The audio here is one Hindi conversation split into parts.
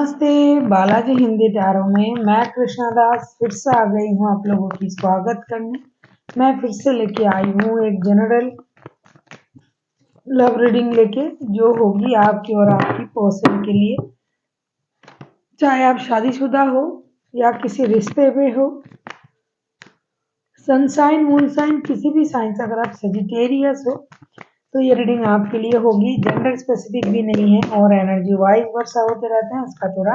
नमस्ते, बालाजी हिंदी टैरो में मैं कृष्णा दास फिर से आ गई हूँ आप लोगों की स्वागत करने। मैं फिर से लेके आई हूँ एक जनरल लव रीडिंग लेके, जो होगी आपकी और आपकी पर्सन के लिए। चाहे आप शादीशुदा हो या किसी रिश्ते में हो, सनसाइन मून साइन किसी भी साइन से अगर आप सजिटेरियस हो तो ये रीडिंग आपके लिए होगी। जेंडर स्पेसिफिक भी नहीं है और एनर्जी वाइज वर्षा होते रहते हैं, इसका थोड़ा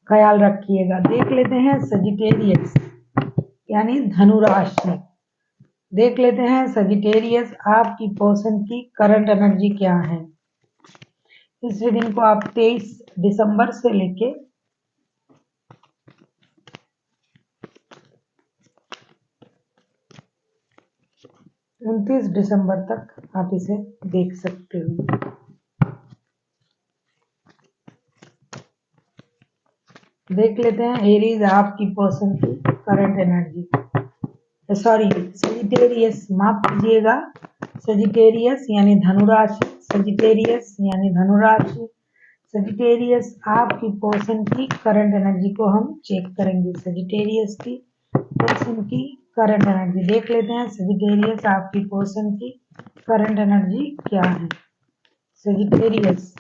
ख्याल रखिएगा। देख लेते हैं सजिटेरियस यानी धनु राशि। देख लेते हैं सजिटेरियस आपकी पर्सन की करंट एनर्जी क्या है। इस रीडिंग को आप 23 दिसंबर से लेके 29 दिसंबर तक आप इसे देख सकते हो। देख लेते हैं एरीज आपकी पर्सन की करंट एनर्जी। सॉरी, सजिटेरियस, माफ कीजिएगा, सजिटेरियस यानी धनुराशि, सजिटेरियस यानी धनुराशि, सजिटेरियस आपकी पर्सन की करंट एनर्जी को हम चेक करेंगे। सजिटेरियस की पर्सन की करंट एनर्जी देख लेते हैं। सजिटेरियस आपकी पर्सन की करंट एनर्जी क्या है। Sagittarius,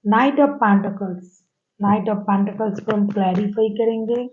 night of pentacles. Night of pentacles को हम क्लैरिफाई करेंगे।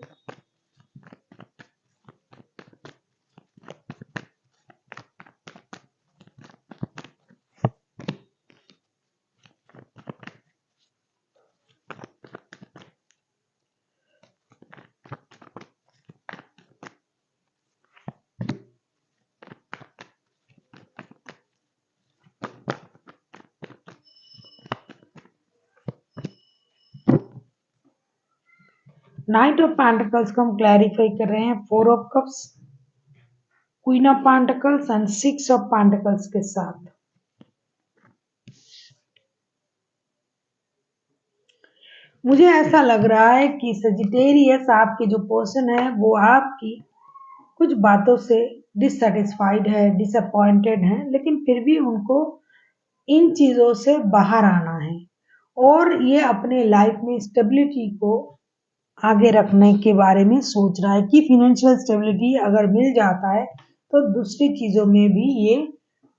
नाइट ऑफ पेंटिकल्स को हम क्लैरिफाई कर रहे हैं 4 of cups, queen of pentacles and 6 of pentacles के साथ। मुझे ऐसा लग रहा है कि सजिटेरियस आपके जो पर्सन है वो आपकी कुछ बातों से डिससेटिस्फाइड है, डिसअपॉइंटेड है, लेकिन फिर भी उनको इन चीजों से बाहर आना है और ये अपने लाइफ में स्टेबिलिटी को आगे रखने के बारे में सोच रहा है कि फिनेंशियल स्टेबिलिटी अगर मिल जाता है तो दूसरी चीजों में भी ये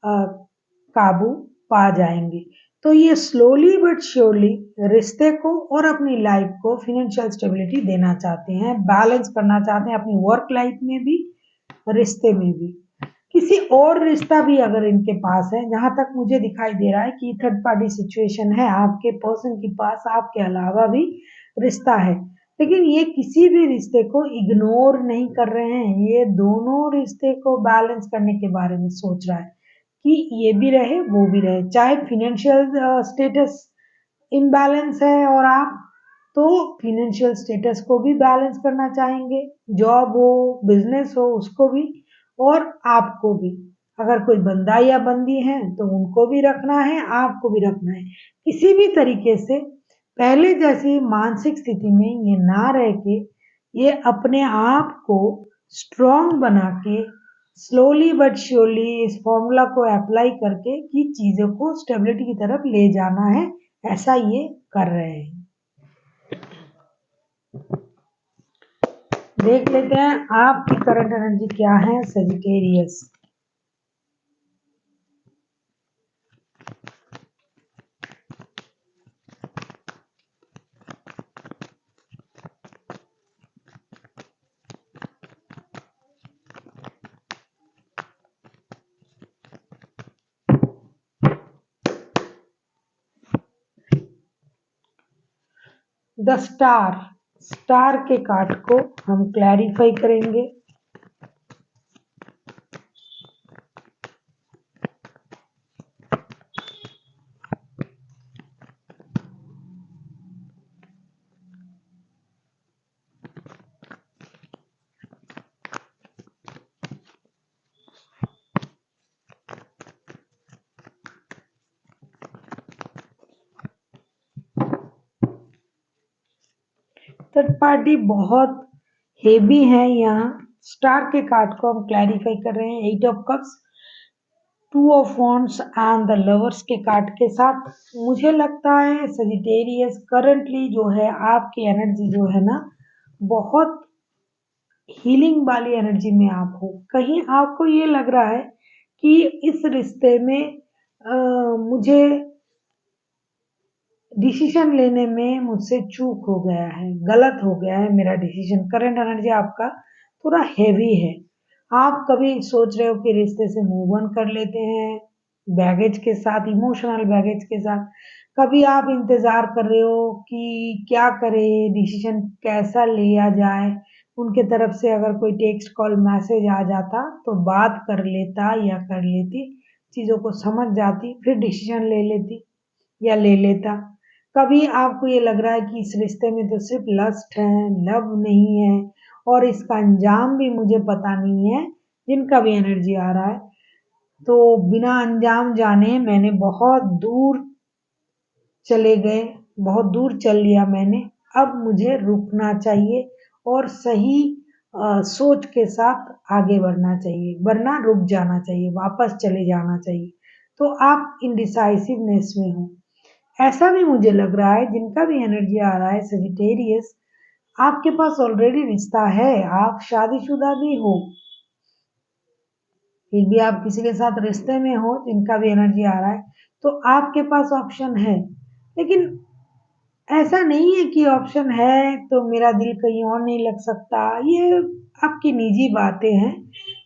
काबू पा जाएंगे। तो ये स्लोली बट श्योरली रिश्ते को और अपनी लाइफ को फिनेंशियल स्टेबिलिटी देना चाहते हैं, बैलेंस करना चाहते हैं अपनी वर्क लाइफ में भी, रिश्ते में भी। किसी और रिश्ता भी अगर इनके पास है, जहां तक मुझे दिखाई दे रहा है कि थर्ड पार्टी सिचुएशन है, आपके पर्सन के पास आपके अलावा भी रिश्ता है, लेकिन ये किसी भी रिश्ते को इग्नोर नहीं कर रहे हैं। ये दोनों रिश्ते को बैलेंस करने के बारे में सोच रहा है कि ये भी रहे वो भी रहे। चाहे फिनेंशियल स्टेटस इम्बैलेंस है और आप तो फिनेंशियल स्टेटस को भी बैलेंस करना चाहेंगे, जॉब हो बिजनेस हो उसको भी, और आपको भी। अगर कोई बंदा या बंदी है तो उनको भी रखना है, आपको भी रखना है। किसी भी तरीके से पहले जैसी मानसिक स्थिति में ये ना रह के ये अपने आप को स्ट्रॉन्ग बना के स्लोली बट श्योरली इस फॉर्मूला को अप्लाई करके कि चीजों को स्टेबिलिटी की तरफ ले जाना है, ऐसा ये कर रहे हैं। देख लेते हैं आपकी करंट एनर्जी क्या है सजिटेरियस। द स्टार, स्टार के कार्ड को हम क्लैरिफाई करेंगे। थर्ड पार्टी बहुत हेवी है यहाँ। स्टार के कार्ड को हम क्लैरिफाई कर रहे हैं 8 of cups, two of wands and the lovers के कार्ड के साथ मुझे लगता है सजिटेरियस करंटली जो है आपकी एनर्जी जो है ना बहुत हीलिंग वाली एनर्जी में आप हो। कहीं आपको ये लग रहा है कि इस रिश्ते में मुझे डिसीजन लेने में मुझसे चूक हो गया है, गलत हो गया है मेरा डिसीजन। करंट एनर्जी आपका थोड़ा हेवी है। आप कभी सोच रहे हो कि रिश्ते से मूव ऑन कर लेते हैं बैगेज के साथ, इमोशनल बैगेज के साथ। कभी आप इंतजार कर रहे हो कि क्या करें, डिसीजन कैसा लिया जाए। उनके तरफ से अगर कोई टेक्स्ट कॉल मैसेज आ जाता तो बात कर लेता या कर लेती, चीज़ों को समझ जाती, फिर डिसीजन ले लेती या ले लेता। कभी आपको ये लग रहा है कि इस रिश्ते में तो सिर्फ लस्ट है, लव नहीं है और इसका अंजाम भी मुझे पता नहीं है। जिनका भी एनर्जी आ रहा है तो बिना अंजाम जाने मैंने बहुत दूर चले गए, बहुत दूर चल लिया मैंने। अब मुझे रुकना चाहिए और सही सोच के साथ आगे बढ़ना चाहिए, वरना रुक जाना चाहिए, वापस चले जाना चाहिए। तो आप इंडिसाइसिवनेस में हो। ऐसा भी मुझे लग रहा है जिनका भी एनर्जी आ रहा है सजिटेरियस, आपके पास ऑलरेडी रिश्ता है, आप शादीशुदा भी हो, फिर भी आप किसी के साथ रिश्ते में हो जिनका भी एनर्जी आ रहा है, तो आपके पास ऑप्शन है। लेकिन ऐसा नहीं है कि ऑप्शन है तो मेरा दिल कहीं और नहीं लग सकता, ये आपकी निजी बातें हैं।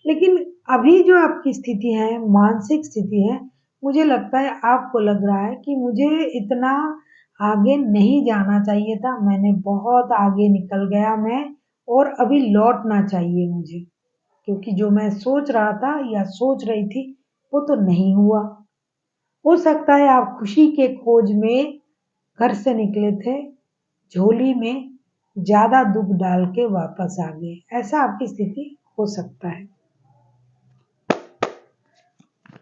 लेकिन अभी जो आपकी स्थिति है, मानसिक स्थिति है, मुझे लगता है आपको लग रहा है कि मुझे इतना आगे नहीं जाना चाहिए था, मैंने बहुत आगे निकल गया मैं और अभी लौटना चाहिए मुझे। क्योंकि जो मैं सोच रहा था या सोच रही थी वो तो नहीं हुआ। हो सकता है आप खुशी के खोज में घर से निकले थे, झोली में ज़्यादा दुःख डाल के वापस आ गए, ऐसा आपकी स्थिति हो सकता है।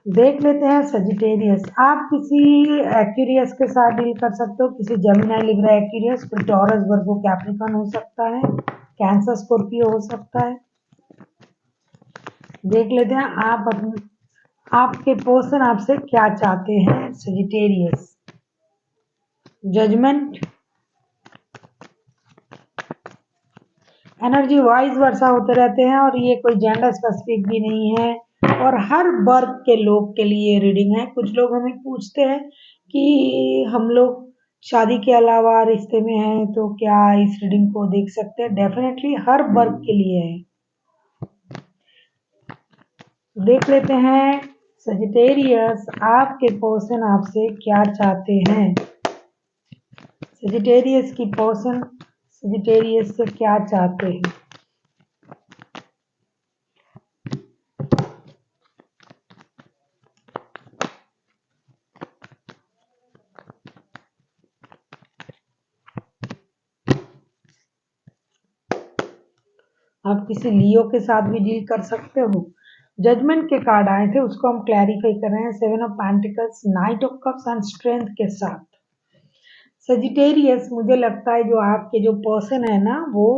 देख लेते हैं सजिटेरियस, आप किसी एक्वेरियस के साथ डील कर सकते हो, किसी जेमिनी, लिब्रा, एक्वेरियस, कोई टॉरस, वर्गो, कैप्रिकॉर्न हो सकता है, कैंसर, स्कॉर्पियो हो सकता है। देख लेते हैं आपके पर्सन आपसे क्या चाहते हैं सजिटेरियस। जजमेंट, एनर्जी वाइज वर्षा होते रहते हैं और ये कोई जेंडर स्पेसिफिक भी नहीं है और हर वर्ग के लोग के लिए रीडिंग है। कुछ लोग हमें पूछते हैं कि हम लोग शादी के अलावा रिश्ते में हैं तो क्या इस रीडिंग को देख सकते हैं। डेफिनेटली हर वर्ग के लिए है। देख लेते हैं सजिटेरियस, आपके पर्सन आपसे क्या चाहते हैं। सजिटेरियस की पर्सन सजिटेरियस से क्या चाहते हैं। आप किसी लियो के साथ भी डील कर सकते हो। जजमेंट के कार्ड आए थे, उसको हम क्लैरिफाई कर रहे हैं। Seven of pentacles, night of cups and strength के साथ। सजिटेरियस, मुझे लगता है जो आपके जो पर्सन है ना वो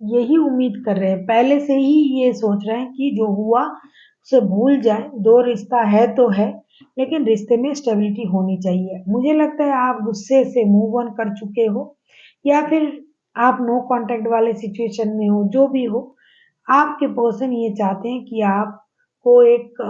यही उम्मीद कर रहे हैं, पहले से ही ये सोच रहे हैं कि जो हुआ उसे भूल जाए। दो रिश्ता है तो है, लेकिन रिश्ते में स्टेबिलिटी होनी चाहिए। मुझे लगता है आप गुस्से से मूव ऑन कर चुके हो या फिर आप नो कांटेक्ट वाले सिचुएशन में हो, जो भी हो। आपके पर्सन ये चाहते हैं कि आपको एक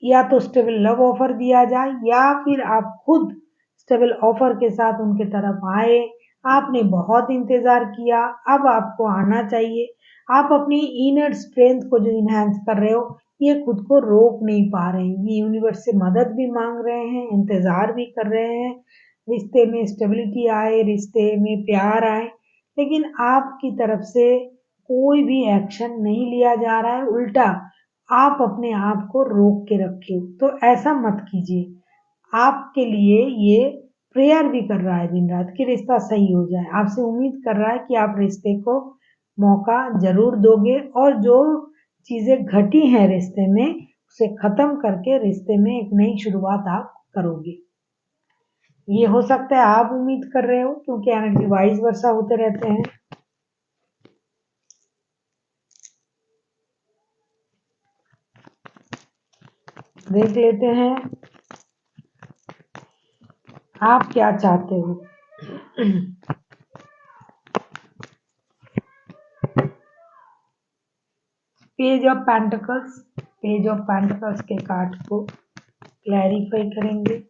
या तो स्टेबल लव ऑफर दिया जाए या फिर आप खुद स्टेबल ऑफर के साथ उनके तरफ आए। आपने बहुत इंतजार किया, अब आपको आना चाहिए। आप अपनी इनर स्ट्रेंथ को जो इनहेंस कर रहे हो, ये खुद को रोक नहीं पा रहे हैं। ये यूनिवर्स से मदद भी मांग रहे हैं, इंतजार भी कर रहे हैं, रिश्ते में स्टेबिलिटी आए, रिश्ते में प्यार आए। लेकिन आपकी तरफ से कोई भी एक्शन नहीं लिया जा रहा है, उल्टा आप अपने आप को रोक के रखे हो। तो ऐसा मत कीजिए। आपके लिए ये प्रेयर भी कर रहा है दिन रात कि रिश्ता सही हो जाए। आपसे उम्मीद कर रहा है कि आप रिश्ते को मौका ज़रूर दोगे और जो चीज़ें घटी हैं रिश्ते में उसे ख़त्म करके रिश्ते में एक नई शुरुआत आप करोगे। ये हो सकता है आप उम्मीद कर रहे हो, क्योंकि एनर्जी वाइज वर्षा होते रहते हैं। देख लेते हैं आप क्या चाहते हो। पेज ऑफ पेंटिकल्स के कार्ड को क्लैरिफाई करेंगे।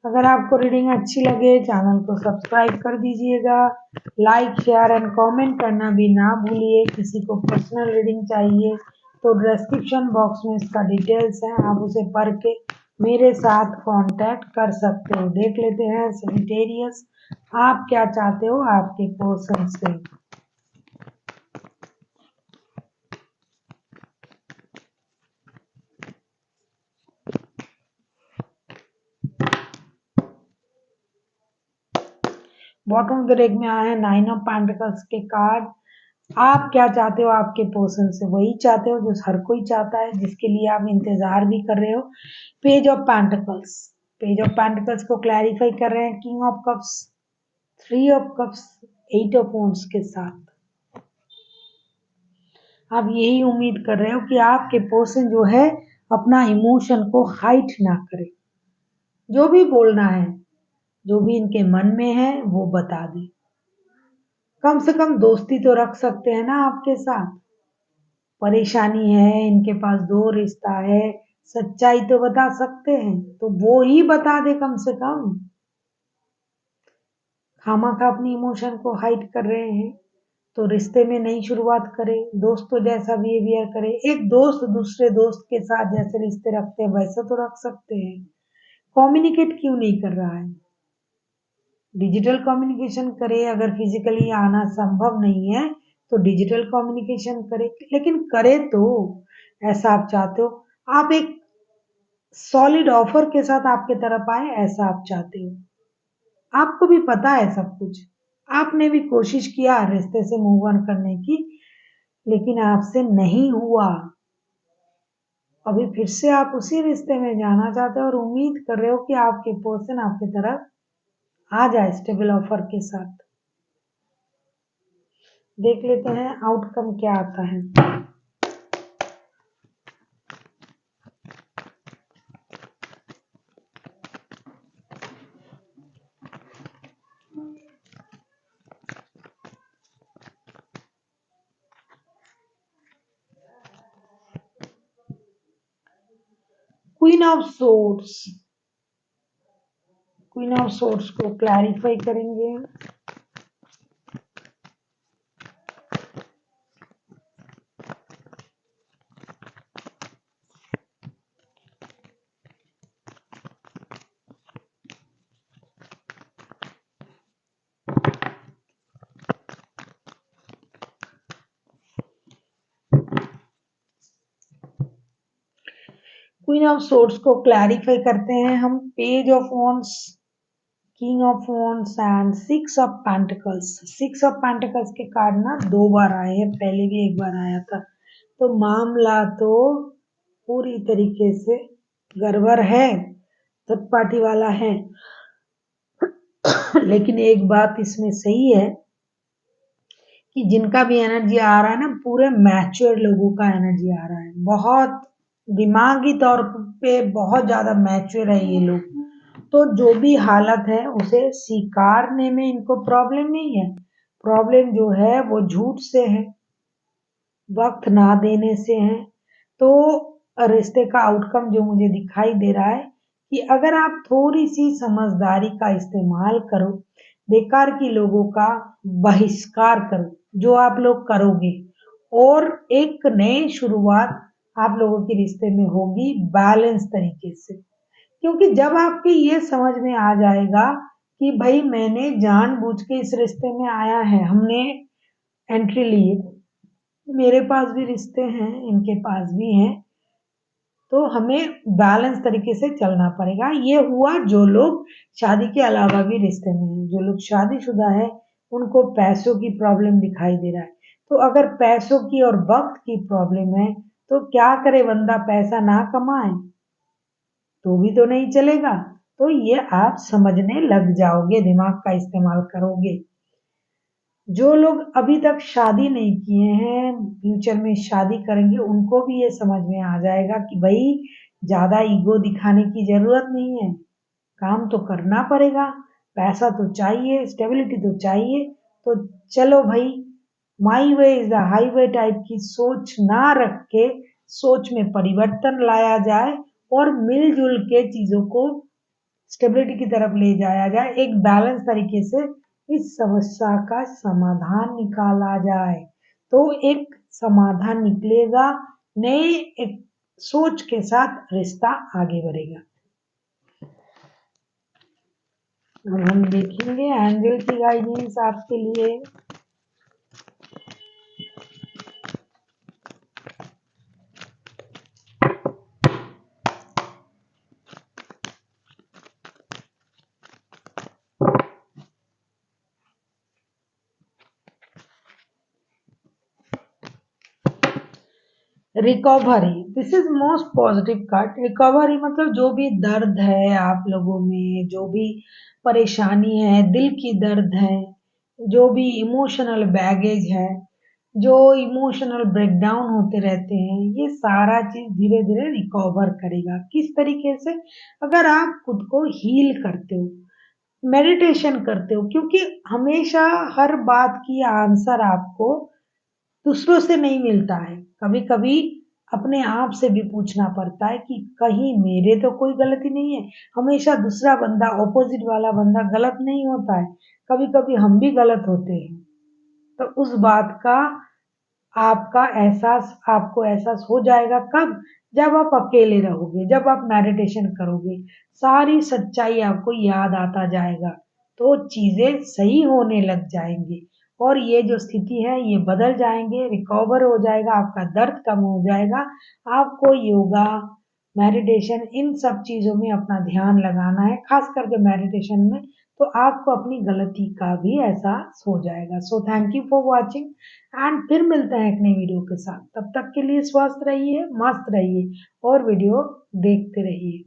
अगर आपको रीडिंग अच्छी लगे चैनल को सब्सक्राइब कर दीजिएगा, लाइक शेयर एंड कमेंट करना भी ना भूलिए। किसी को पर्सनल रीडिंग चाहिए तो डिस्क्रिप्शन बॉक्स में इसका डिटेल्स है, आप उसे पढ़ के मेरे साथ कांटेक्ट कर सकते हो। देख लेते हैं सजिटेरियस आप क्या चाहते हो आपके पर्सन से। बॉटम ऑफ द डेक में आया है 9 ऑफ पेंटिकल्स के कार्ड। आप क्या चाहते हो आपके पर्सन से, वही चाहते हो जो हर कोई चाहता है, जिसके लिए आप इंतजार भी कर रहे हो। पेज ऑफ पेंटिकल्स को क्लैरिफाई कर रहे हैं king of cups, 3 of cups, 8 of wands के साथ। आप यही उम्मीद कर रहे हो कि आपके पर्सन जो है अपना इमोशन को हाइड ना करे, जो भी बोलना है, जो भी इनके मन में है वो बता दे। कम से कम दोस्ती तो रख सकते हैं ना आपके साथ। परेशानी है, इनके पास दो रिश्ता है, सच्चाई तो बता सकते हैं, तो वो ही बता दे कम से कम। खामखा अपनी इमोशन को हाइड कर रहे हैं तो रिश्ते में नई शुरुआत करे। दोस्तों जैसा बिहेवियर करे, एक दोस्त दूसरे दोस्त के साथ जैसे रिश्ते रखते हैं वैसा तो रख सकते हैं। कम्युनिकेट क्यों नहीं कर रहा है, डिजिटल कम्युनिकेशन करे। अगर फिजिकली आना संभव नहीं है तो डिजिटल कम्युनिकेशन करे, लेकिन करे तो ऐसा आप चाहते हो। आप एक सॉलिड ऑफर के साथ आपके तरफ आए, ऐसा आप चाहते हो। आपको भी पता है सब कुछ, आपने भी कोशिश किया रिश्ते से मूव ऑन करने की, लेकिन आपसे नहीं हुआ। अभी फिर से आप उसी रिश्ते में जाना चाहते हो और उम्मीद कर रहे हो कि आपके पर्सन आपकी तरफ आ जाए स्टेबल ऑफर के साथ। देख लेते हैं आउटकम क्या आता है। क्वीन ऑफ सोर्ड्स को क्लैरिफाई करेंगे। क्वीन ऑफ सोर्ड्स को क्लैरिफाई करते हैं हम। Page of wands, king of wands and 6 of pentacles. 6 of pentacles के कार्ड ना 2 बार आए हैं, पहले भी एक बार आया था। तो मामला तो पूरी तरीके से गड़बड़ है, थर्ड पार्टी वाला है। लेकिन एक बात इसमें सही है कि जिनका भी एनर्जी आ रहा है ना, पूरे मैच्योर लोगों का एनर्जी आ रहा है। बहुत दिमागी तौर पे बहुत ज्यादा मैच्योर है ये लोग। तो जो भी हालत है उसे स्वीकारने में इनको प्रॉब्लम नहीं है। प्रॉब्लम जो है वो झूठ से है, वक्त ना देने से है। तो रिश्ते का आउटकम जो मुझे दिखाई दे रहा है कि अगर आप थोड़ी सी समझदारी का इस्तेमाल करो, बेकार की लोगों का बहिष्कार करो, जो आप लोग करोगे, और एक नई शुरुआत आप लोगों के रिश्ते में होगी बैलेंस तरीके से। क्योंकि जब आपके ये समझ में आ जाएगा कि भाई मैंने जानबूझ के इस रिश्ते में आया है, हमने एंट्री ली है, मेरे पास भी रिश्ते हैं, इनके पास भी हैं, तो हमें बैलेंस तरीके से चलना पड़ेगा। ये हुआ जो लोग शादी के अलावा भी रिश्ते में हैं। जो लोग शादीशुदा है उनको पैसों की प्रॉब्लम दिखाई दे रहा है। तो अगर पैसों की और वक्त की प्रॉब्लम है तो क्या करे बंदा, पैसा ना कमाए तो भी तो नहीं चलेगा। तो ये आप समझने लग जाओगे, दिमाग का इस्तेमाल करोगे। जो लोग अभी तक शादी नहीं किए हैं, फ्यूचर में शादी करेंगे, उनको भी ये समझ में आ जाएगा कि भाई ज़्यादा ईगो दिखाने की ज़रूरत नहीं है, काम तो करना पड़ेगा, पैसा तो चाहिए, स्टेबिलिटी तो चाहिए, तो चलो भाई my way is the highway type की सोच ना रख के सोच में परिवर्तन लाया जाए और मिलजुल के चीज़ों को स्टेबिलिटी की तरफ ले जाया जाए, एक बैलेंस तरीके से इस समस्या का समाधान निकाला जाए, तो एक समाधान निकलेगा, नए एक सोच के साथ रिश्ता आगे बढ़ेगा। अब हम देखेंगे एंजल की गाइडेंस आपके लिए। Recovery, this is most positive card. Recovery मतलब जो भी दर्द है आप लोगों में, जो भी परेशानी है, दिल की दर्द है, जो भी इमोशनल बैगेज है, जो इमोशनल ब्रेकडाउन होते रहते हैं, ये सारा चीज धीरे धीरे रिकवर करेगा। किस तरीके से? अगर आप खुद को हील करते हो, मेडिटेशन करते हो, क्योंकि हमेशा हर बात की आंसर आपको दूसरों से नहीं मिलता है, कभी कभी अपने आप से भी पूछना पड़ता है कि कहीं मेरे तो कोई गलती नहीं है। हमेशा दूसरा बंदा, ऑपोजिट वाला बंदा गलत नहीं होता है, कभी कभी हम भी गलत होते हैं। तो उस बात का आपको एहसास हो जाएगा कब? जब आप अकेले रहोगे, जब आप मेडिटेशन करोगे, सारी सच्चाई आपको याद आता जाएगा, तो चीजें सही होने लग जाएंगी और ये जो स्थिति है ये बदल जाएंगे, रिकवर हो जाएगा, आपका दर्द कम हो जाएगा। आपको योगा, मेडिटेशन इन सब चीजों में अपना ध्यान लगाना है, खास करके मेडिटेशन में, तो आपको अपनी गलती का भी एहसास हो जाएगा। So thank you for watching and फिर मिलते हैं एक नई वीडियो के साथ। तब तक के लिए स्वस्थ रहिए, मस्त रहिए और वीडियो देखते रहिए।